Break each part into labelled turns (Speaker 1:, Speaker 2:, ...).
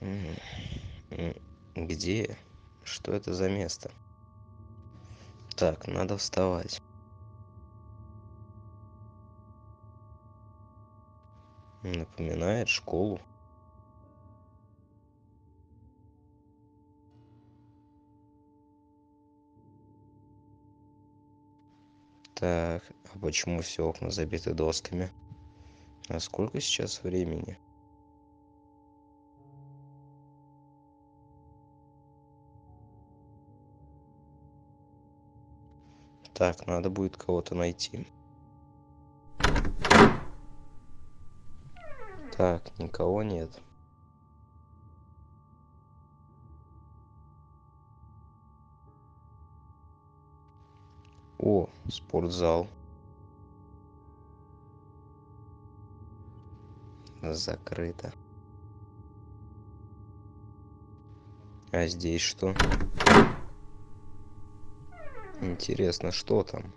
Speaker 1: М, Где? Что это за место? Так, надо вставать. Напоминает школу. Так, а почему все окна забиты досками? А сколько сейчас времени? Так, надо будет кого-то найти. Так, никого нет. О, спортзал. Закрыто. А здесь что? Интересно, что там?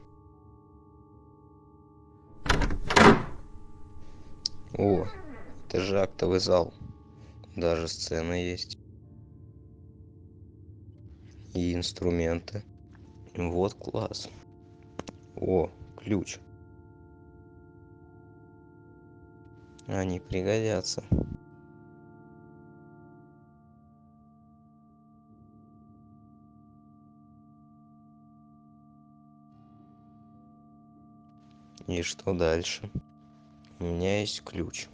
Speaker 1: О, это же актовый зал. Даже сцена есть. И инструменты. Вот класс. О, ключ. Они пригодятся. И что дальше? У меня есть ключ.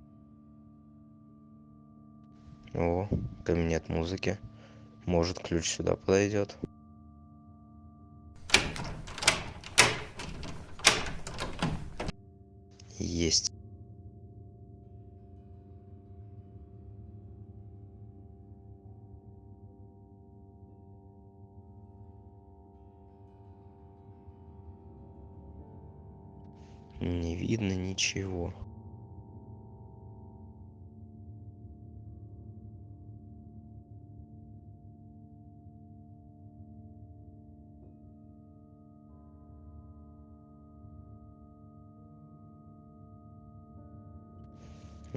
Speaker 1: О, кабинет музыки. Может, ключ сюда подойдет? Есть. Не видно ничего.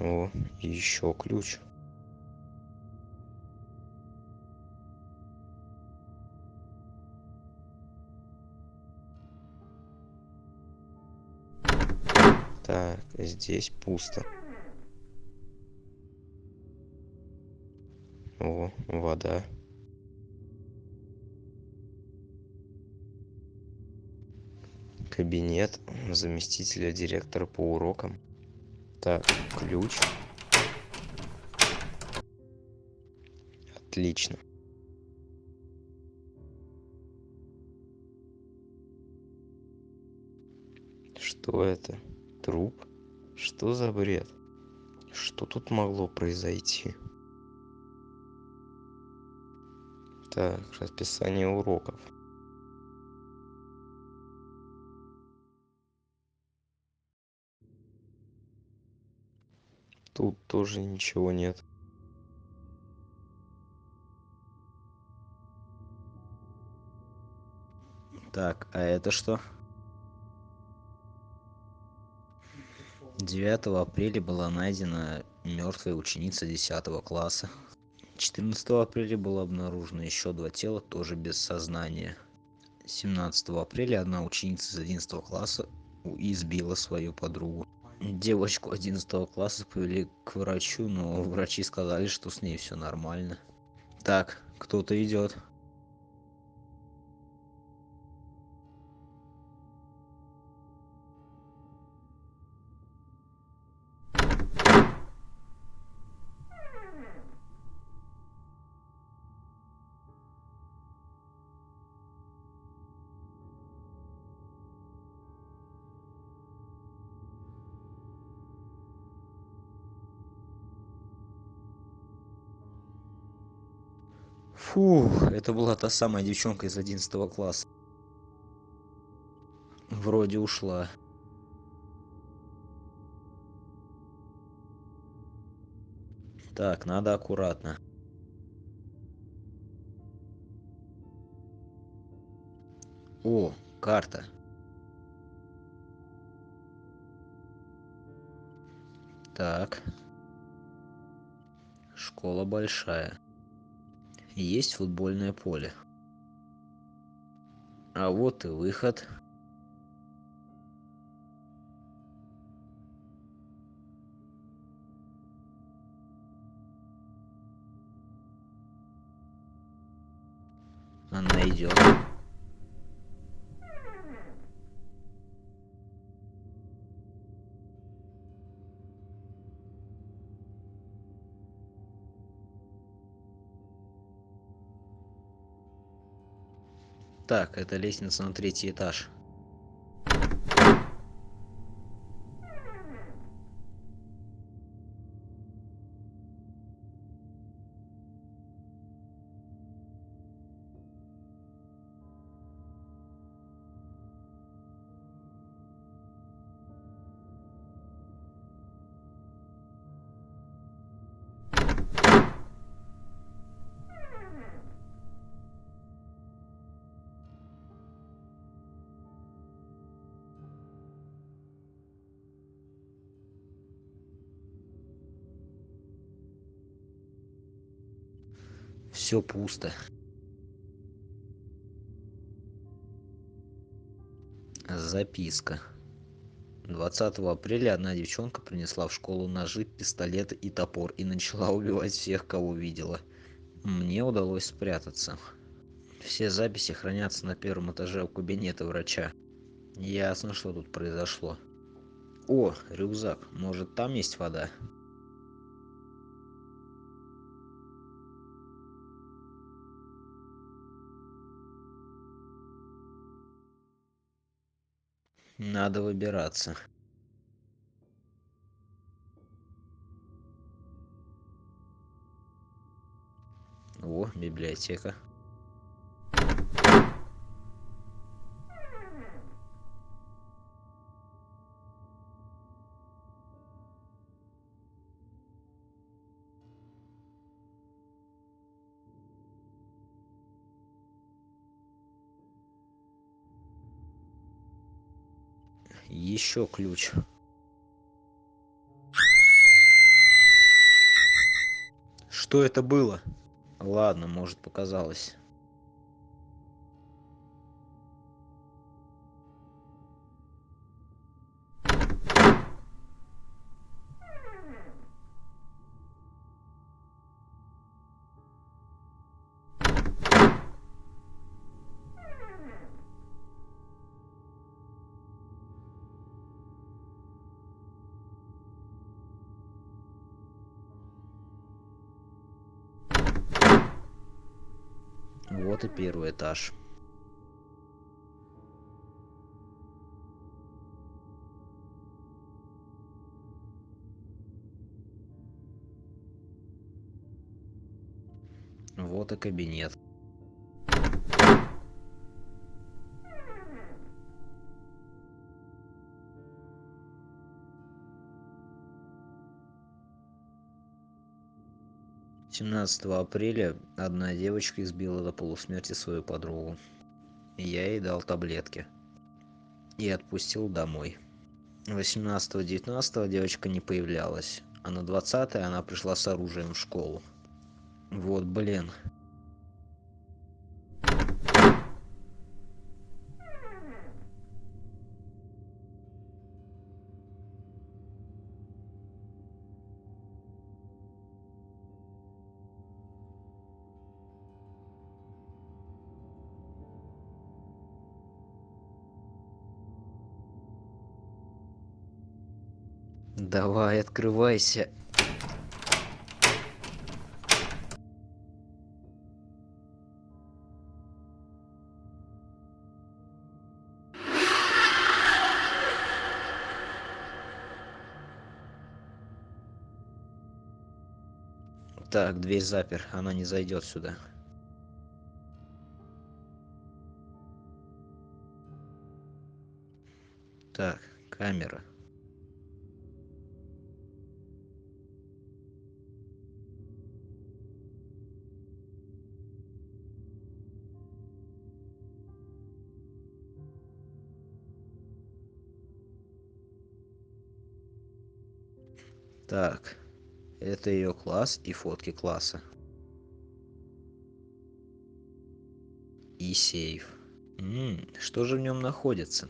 Speaker 1: О, еще ключ. Так, здесь пусто. О, вода. Кабинет заместителя директора по урокам. Так, ключ. Отлично. Что это? Труп? Что за бред? Что тут могло произойти? Так, расписание уроков. Тут тоже ничего нет. Так, а это что? 9 апреля была найдена мертвая ученица 10 класса. 14 апреля было обнаружено еще 2 тела, тоже без сознания. 17 апреля одна ученица из 11 класса избила свою подругу. Девочку 11 класса повели к врачу, но врачи сказали, что с ней все нормально. Так, кто-то идет. Фух, это была та самая девчонка из 11 класса. Вроде ушла. Так, надо аккуратно. О, карта. Так. Школа большая. Есть футбольное поле. А вот и выход. Она идет. Так, это лестница на 3-й этаж. Все пусто. Записка. 20 апреля одна девчонка принесла в школу ножи, пистолет и топор и начала убивать всех, кого видела. Мне удалось спрятаться. Все записи хранятся на 1-м этаже у кабинета врача. Ясно, что тут произошло. О, рюкзак. Может, там есть вода? Надо выбираться. О, библиотека. Еще ключ. Что это было? Ладно, может, показалось. Вот и 1-й этаж. Вот и кабинет. Семнадцатого апреля одна девочка избила до полусмерти свою подругу. Я ей дал таблетки и отпустил домой. 18-19 девочка не появлялась, а на 20 она пришла с оружием в школу. Вот блин. Давай, открывайся. Так, дверь запер, она не зайдет сюда. Так, камера. Так, Это ее класс и фотки класса. И сейф. Что же в нем находится?